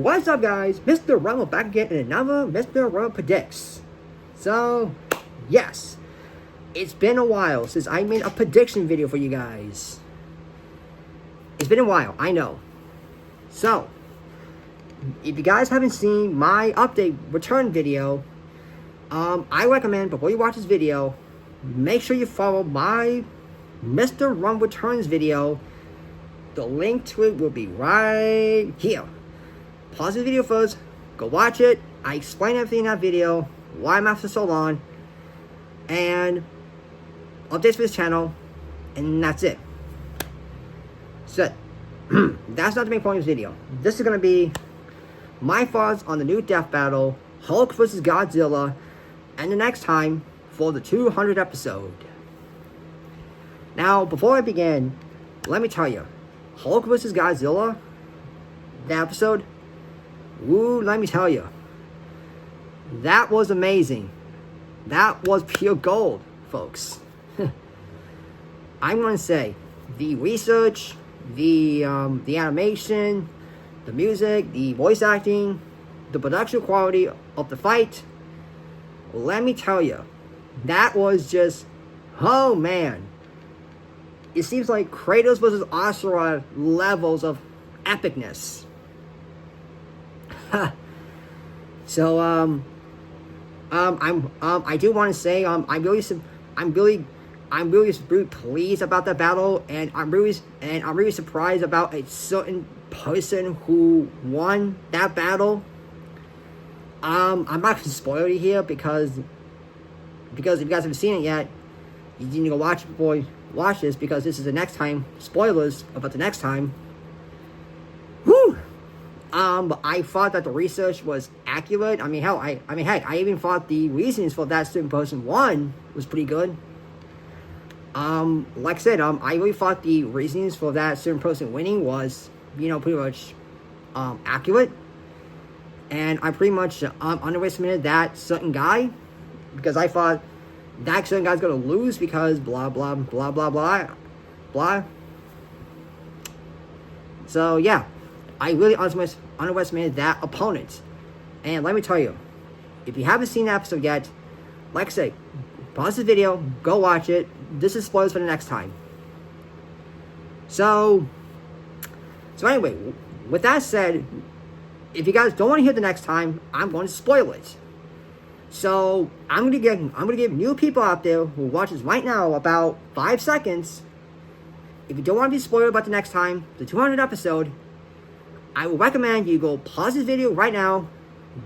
What's up, guys? Mr. Rumble back again in another Mr. Rumble Predicts. So, yes, it's been a while since I made a prediction video for you guys. It's been a while, I know. So, if you guys haven't seen my update return video, I recommend before you watch this video, make sure you follow my Mr. Rumble Returns video. The link to it will be right here. Pause the video first, go watch it. I explain everything in that video, why I'm after so long, and updates for this channel, and that's it. So, that's not the main point of this video. This is going to be my thoughts on the new death battle, Hulk vs. Godzilla, and the next time for the 200th episode. Now, before I begin, let me tell you, Hulk vs. Godzilla, the episode, ooh, let me tell you, that was amazing. That was pure gold, folks. I'm going to say, the research, the animation, the music, the voice acting, the production quality of the fight, let me tell you, that was just, oh man. It seems like Kratos versus Asteroid levels of epicness. So I do want to say I'm really pleased about that battle, and I'm really surprised about a certain person who won that battle. I'm not gonna spoil it here because if you guys haven't seen it yet, you need to go watch it before you watch this, because this is the next time. Spoilers about the next time. Whew! But I thought that the research was accurate. I mean, heck, I even thought the reasons for that certain person won was pretty good. Like I said, I really thought the reasons for that certain person winning was, pretty much, accurate. And I pretty much, underestimated that certain guy, because I thought that certain guy's gonna lose because blah, blah, blah, blah, blah, blah. So, yeah. I really underestimated that opponent. And let me tell you, if you haven't seen the episode yet, like I say, pause the video, go watch it. This is spoilers for the next time. So anyway, with that said, if you guys don't want to hear the next time, I'm going to spoil it. So I'm gonna give new people out there who watch this right now about 5 seconds. If you don't want to be spoiled about the next time, the 200th episode, I would recommend you go pause this video right now,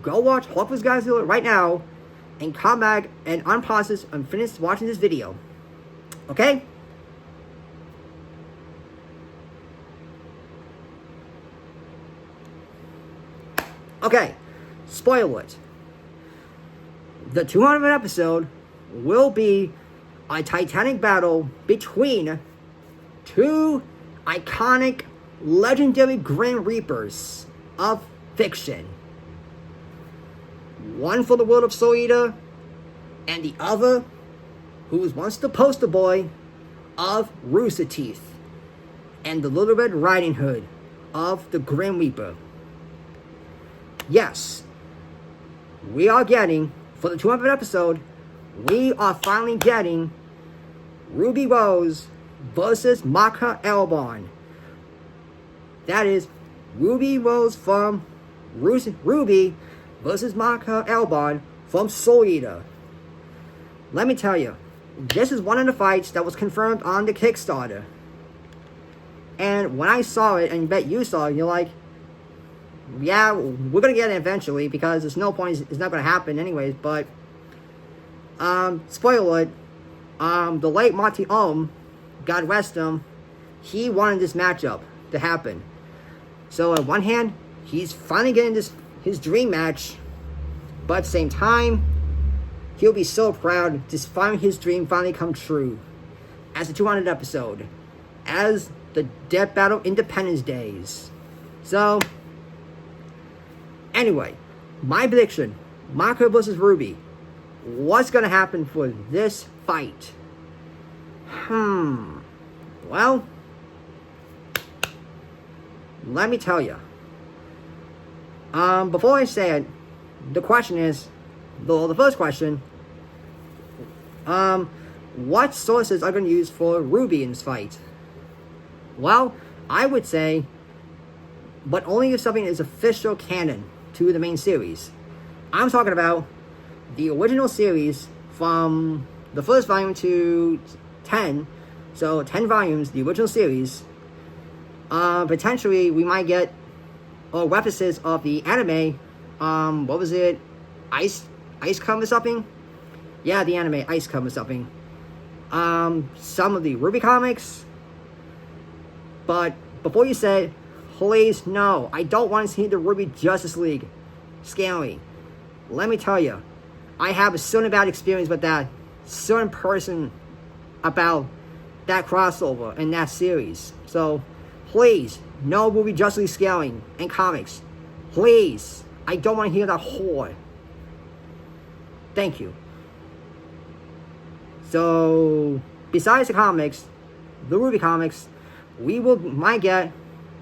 go watch Hulk vs. Godzilla right now, and come back and unpause this and finish watching this video. Okay? Okay, spoil it. The 200th episode will be a Titanic battle between two iconic, legendary Grim Reapers of fiction. One for the world of Soul Eater, and the other who was once the poster boy of Rooster Teeth and the Little Red Riding Hood of the Grim Reaper. Yes, we are getting, for the 200th episode, we are finally getting Ruby Rose versus Maka Elbon. That is Ruby Rose from Ruby versus Maka Elbon from Soul Eater. Let me tell you, this is one of the fights that was confirmed on the Kickstarter. And when I saw it, and I bet you saw it, you're like, yeah, we're going to get it eventually, because there's no point, it's not going to happen anyways. But, spoiler alert, the late Monty God rest him, he wanted this matchup to happen. So on one hand, he's finally getting his dream match, but at the same time, he'll be so proud to find his dream finally come true as the 200th episode, as the Death Battle Independence Days. So, anyway, my prediction, Maka versus Ruby. What's going to happen for this fight? Well, let me tell you. Before I say it, the question is, the first question, what sources are going to use for Ruby in this fight? Well, I would say, but only if something is official canon to the main series. I'm talking about the original series from the first volume to 10, so 10 volumes, the original series. Potentially, we might get references of the anime, what was it, Ice Come or something? Yeah, the anime, Ice Come or something. Some of the Ruby comics. But before you say, please, no, I don't want to see the Ruby Justice League. Scary. Let me tell you, I have a certain bad experience with that certain person about that crossover and that series. So, please, no Ruby Justice League scaling in comics. Please, I don't want to hear that whore. Thank you. So, besides the comics, the Ruby comics, we might get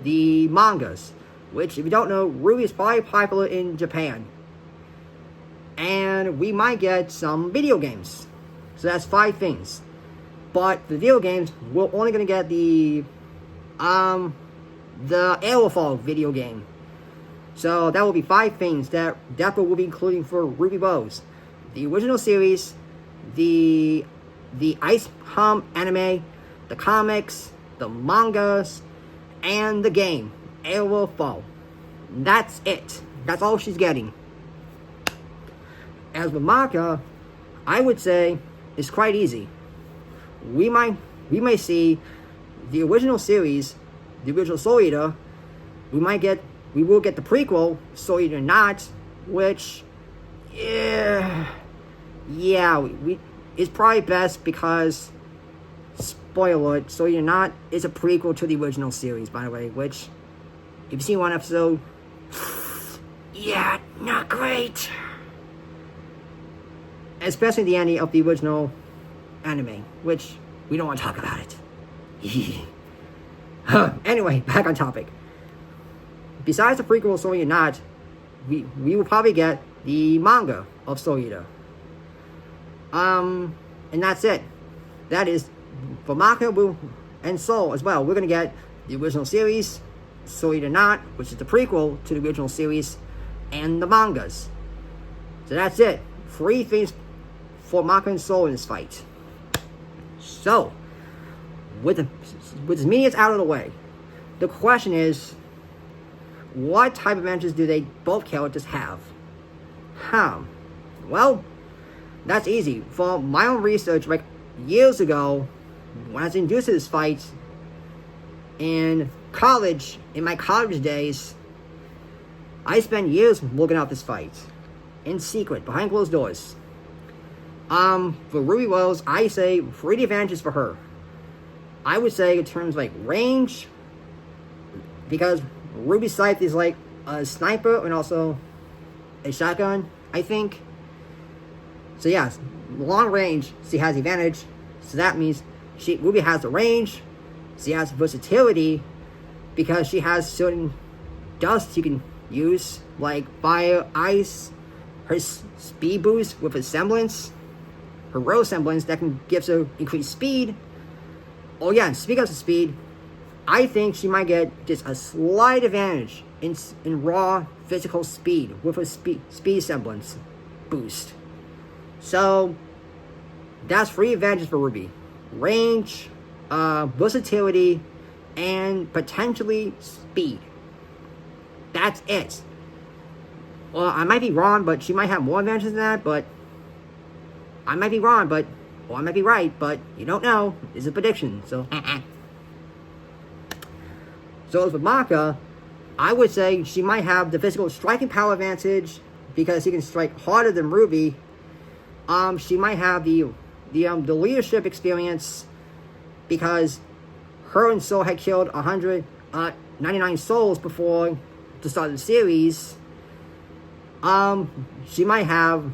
the mangas, which, if you don't know, Ruby is probably popular in Japan. And we might get some video games. So that's 5 things. But the video games, we're only going to get the Aerofall video game. So that will be 5 things that definitely will be including for Ruby Rose. The original series, the Ice Hum anime, the comics, the mangas, and the game, Aerofall. That's it. That's all she's getting. As with Maka, I would say it's quite easy. We may see the original series, the original Soul Eater. We will get the prequel, Soul Eater Not, which, it's probably best because, spoiler alert, Soul Eater Not is a prequel to the original series, by the way, which, if you've seen one episode, not great. Especially the ending of the original anime, which we don't want to talk about it. Anyway, back on topic. Besides the prequel of Soul Eater Not, we will probably get the manga of Soul Eater. And that's it. That is for Maka and Soul as well. We're gonna get the original series, Soul Eater Not, which is the prequel to the original series, and the mangas. So that's it. 3 things for Maka and Soul in this fight. So, with as many as out of the way, the question is, what type of adventures do they both characters have? Well, that's easy. For my own research, like years ago, when I was introduced to this fight in college, in my college days, I spent years looking up this fight in secret, behind closed doors. For Ruby Rose, I say 3 advantages for her. I would say in terms like range, because Ruby Scythe is like a sniper and also a shotgun, I think. So yes, long range, she has the advantage. So that means Ruby has the range. She has versatility because she has certain dust she can use, like fire, ice, her speed boost with her semblance, her row semblance that can give her increased speed. Oh yeah, and speaking of speed, I think she might get just a slight advantage in raw physical speed with her speed semblance boost. So that's 3 advantages for Ruby: range, versatility, and potentially speed. That's it. Well, I might be wrong, but she might have more advantages than that, but I might be wrong, or I might be right, but you don't know. It's a prediction, so So as with Maka, I would say she might have the physical striking power advantage because she can strike harder than Ruby. She might have the leadership experience because her and Soul had killed 199 souls before the start of the series. She might have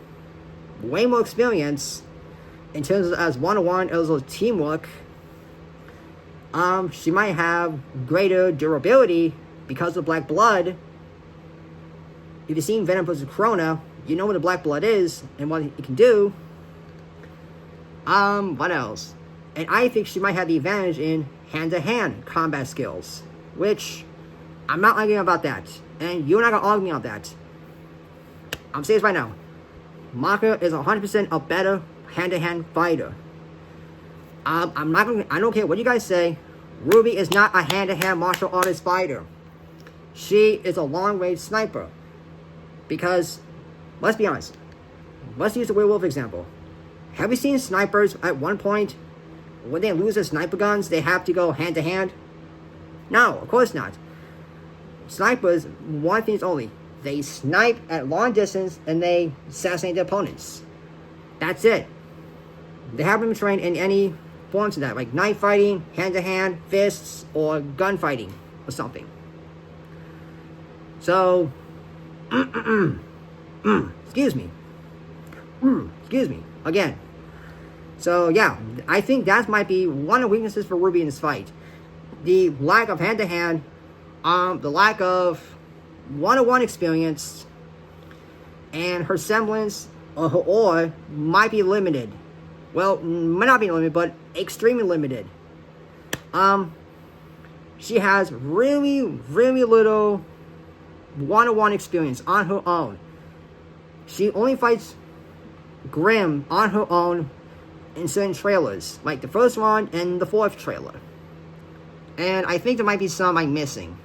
way more experience in terms of as one-on-one as well as teamwork. She might have greater durability because of black blood. if you've seen Venom vs. Corona, you know what the Black Blood is and what it can do. What else? And I think she might have the advantage in hand-to-hand combat skills, which I'm not arguing about that. And you're not gonna argue me on that. I'm saying this right now. Maka is 100% a better hand-to-hand fighter. I don't care what you guys say. Ruby is not a hand-to-hand martial artist fighter. She is a long-range sniper. Because, let's be honest. Let's use the werewolf example. Have you seen snipers at one point, when they lose their sniper guns, they have to go hand-to-hand? No, of course not. Snipers, one thing only. They snipe at long distance and they assassinate their opponents. That's it. They haven't been trained in any forms of that, like knife fighting, hand-to-hand, fists, or gunfighting, or something. So, excuse me. Excuse me. Again. So, yeah, I think that might be one of the weaknesses for Ruby in this fight. The lack of hand-to-hand, the lack of one-on-one experience, and her semblance or her aura might be limited. Well, might not be limited, but extremely limited. She has really, really little one-on-one experience on her own. She only fights Grimm on her own in certain trailers, like the first one and the fourth trailer. And I think there might be some I'm missing.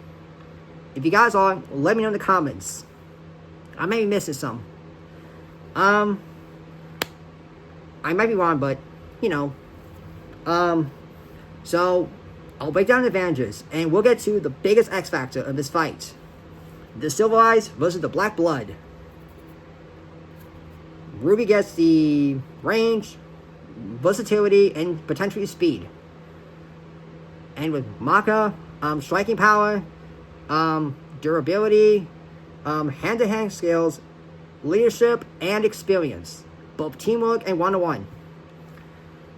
If you guys are, let me know in the comments. I may be missing some. I might be wrong, but, you know. So, I'll break down the advantages, and we'll get to the biggest X factor of this fight. The Silver Eyes versus the Black Blood. Ruby gets the range, versatility, and potentially speed. And with Maka, striking power, durability, hand-to-hand skills, leadership, and experience. Both teamwork and one-on-one.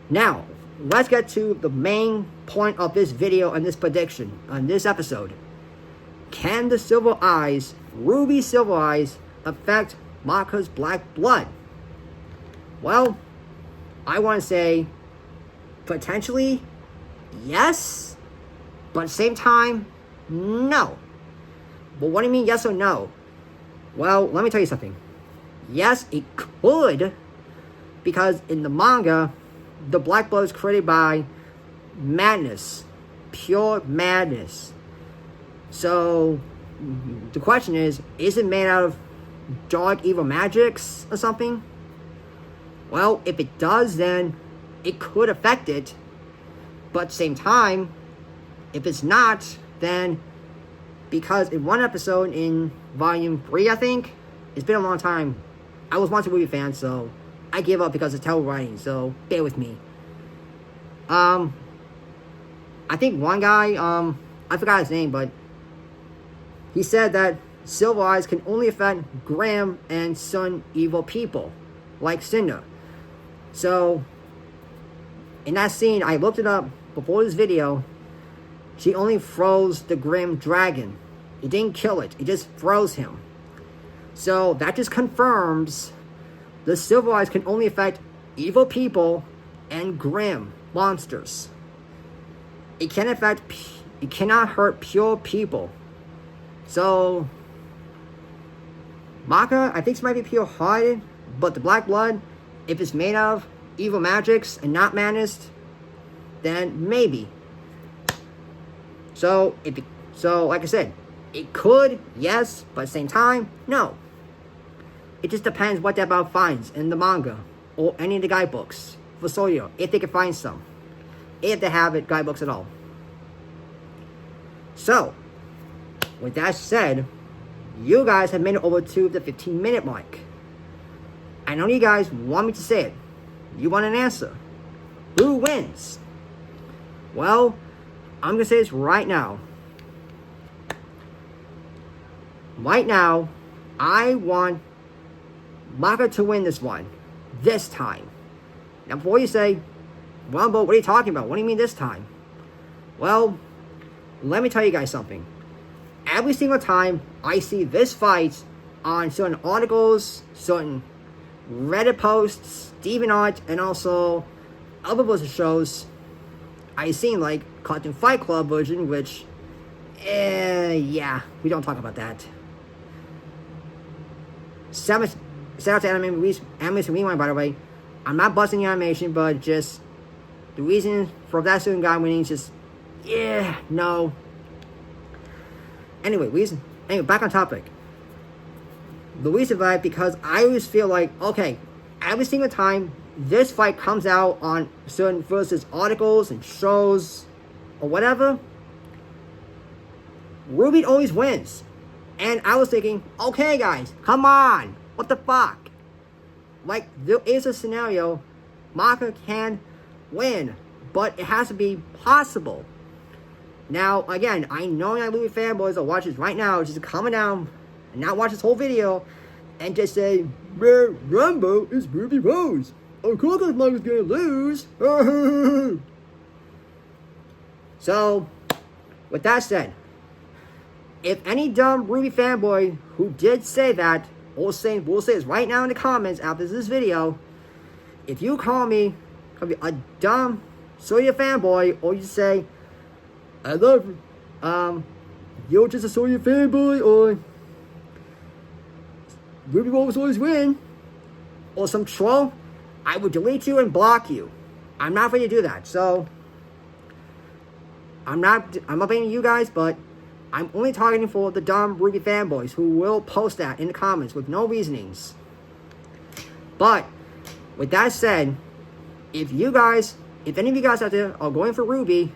Now, let's get to the main point of this video and this prediction on this episode. Can the Silver Eyes, Ruby Silver Eyes, affect Maka's Black Blood? Well, I want to say potentially yes, but at the same time, no. But what do you mean yes or no? Well, let me tell you something. Yes, it could, because in the manga, the Black Blood is created by madness, pure madness. So, the question is it made out of dark evil magics or something? Well, if it does, then it could affect it. But at the same time, if it's not, then because in one episode in volume 3, I think, it's been a long time. I was once a Ruby fan, so I gave up because of terrible writing, so bear with me. I think one guy, I forgot his name, but he said that Silver Eyes can only affect Graham and Sun evil people, like Cinder. So, in that scene, I looked it up before this video. She only froze the Grim Dragon. It didn't kill it. It just froze him. So, that just confirms the Silver Eyes can only affect evil people and Grim monsters. It cannot hurt pure people. So, Maka, I think she might be pure-hearted, but the Black Blood, if it's made of evil magics and not madness, then maybe. So, like I said, it could, yes, but at the same time, no. It just depends what that about finds in the manga or any of the guidebooks for Soyo, if they can find some. If they have it, guidebooks at all. So, with that said, you guys have made it over to the 15-minute mark. I know you guys want me to say it. You want an answer. Who wins? Well, I'm going to say this right now. Right now, I want Maka to win this one. This time. Now, before you say, Rumble, what are you talking about? What do you mean this time? Well, let me tell you guys something. Every single time I see this fight on certain articles, certain Reddit posts, DeviantArt, and also other version shows. I seen like Cartoon Fight Club version, which, yeah, we don't talk about that. Shout out to Animation Rewind, by the way. I'm not busting the animation, but just the reason for that certain guy winning is just, yeah, no. Anyway, back on topic. The reason why, because I always feel like, okay, every single time this fight comes out on certain versus articles and shows or whatever, Ruby always wins. And I was thinking, okay guys, come on, what the fuck? Like, there is a scenario Maka can win, but it has to be possible. Now, again, I know that Ruby fanboys are watching this right now, just coming down and not watch this whole video and just say, Rumble is Ruby Rose. Of course Maka's gonna lose. So, with that said, if any dumb Ruby fanboy who did say that, we'll say this right now in the comments after this video, if you call me a dumb Soya fanboy, or you say, I love you, you're just a Soya fanboy, or Ruby Rose always win, or some troll, I will delete you and block you. I'm not going to do that. So I'm not blaming you guys, but I'm only targeting for the dumb Ruby fanboys who will post that in the comments with no reasonings. But with that said, if any of you guys out there are going for Ruby,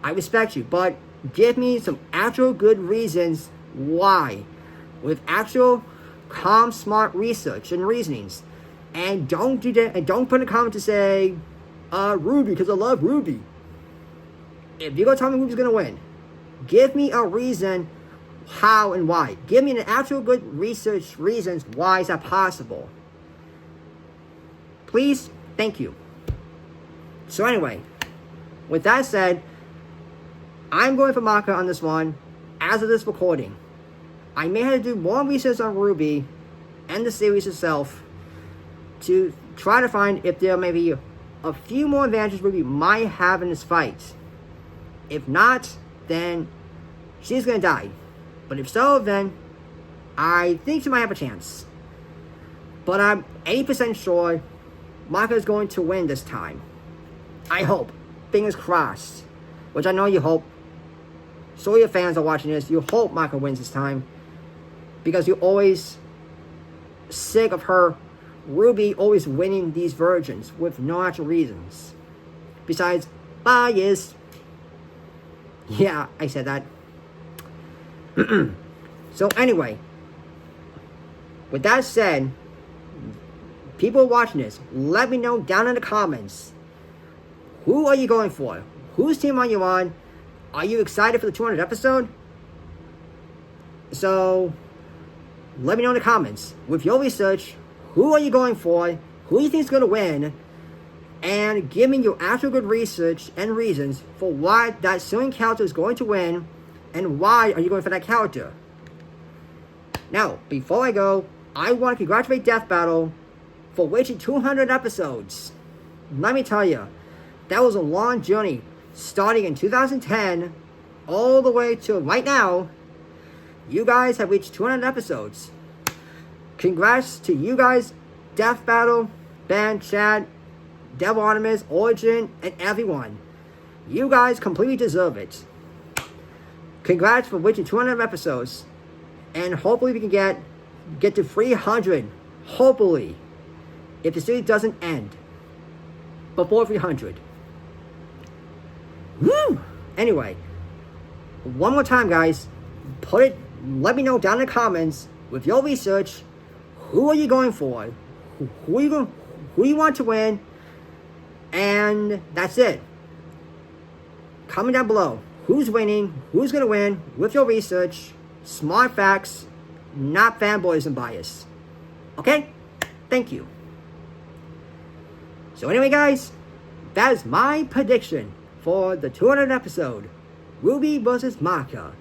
I respect you, but give me some actual good reasons why, with actual calm, smart research and reasonings. And don't do that, and don't put in a comment to say, Ruby, because I love Ruby. If you're gonna tell me Ruby's gonna win, give me a reason how and why. Give me an actual good research reasons why is that possible. Please, thank you. So anyway, with that said, I'm going for Maka on this one as of this recording. I may have to do more research on Ruby and the series itself to try to find if there may be a few more advantages Ruby might have in this fight. If not, then she's gonna die. But if so, then I think she might have a chance. But I'm 80% sure Maka is going to win this time. I hope. Fingers crossed. Which I know you hope. So your fans are watching this. You hope Maka wins this time. Because you're always sick of her, Ruby, always winning these versions with no actual reasons. Besides, bias. Yeah, I said that. So anyway, with that said, people watching this, let me know down in the comments. Who are you going for? Whose team are you on? Are you excited for the 200th episode? So, let me know in the comments. With your research, who are you going for? Who do you think is going to win? And give me your actual good research and reasons for why that certain character is going to win. And why are you going for that character? Now, before I go, I want to congratulate Death Battle for reaching 200 episodes. Let me tell you, that was a long journey. Starting in 2010, all the way to right now, you guys have reached 200 episodes. Congrats to you guys, Death Battle, Ben, Chad, Devil Artemis, Origin, and everyone. You guys completely deserve it. Congrats for reaching 200 episodes. And hopefully we can get to 300. Hopefully. If the series doesn't end before 300. Woo! Anyway, one more time, guys. Let me know down in the comments with your research. Who are you going for? Who you want to win? And that's it. Comment down below. Who's winning? Who's gonna win? With your research, smart facts, not fanboys and bias. Okay? Thank you. So anyway, guys, that is my prediction for the 200th episode, Ruby vs. Maka.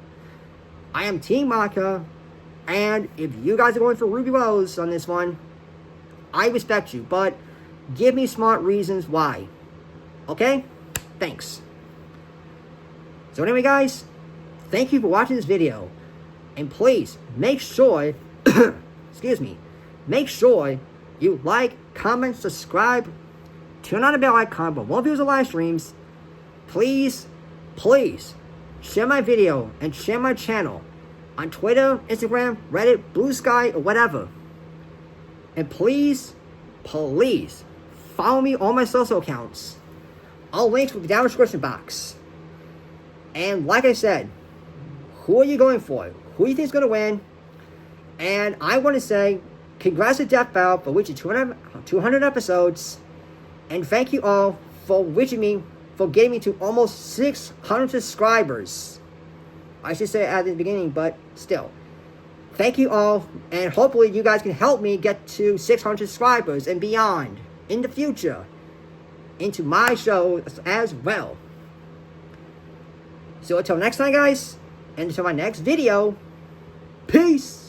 I am Team Maka, And if you guys are going for Ruby Rose on this one, I respect you, but give me smart reasons why. Okay? Thanks. So anyway, guys, thank you for watching this video. And please, make sure, excuse me, make sure you like, comment, subscribe, turn on the bell icon for more videos and live streams. Please, please, share my video and share my channel on Twitter, Instagram, Reddit, Blue Sky, or whatever. And please, please, follow me on my social accounts. All links will be down in the description box. And like I said, who are you going for? Who do you think is going to win? And I want to say, congrats to Death Battle for reaching 200 episodes. And thank you all for reaching me, for getting me to almost 600 subscribers. I should say at the beginning, but still. Thank you all, and hopefully you guys can help me get to 600 subscribers and beyond in the future into my show as well. So until next time, guys, and until my next video, peace!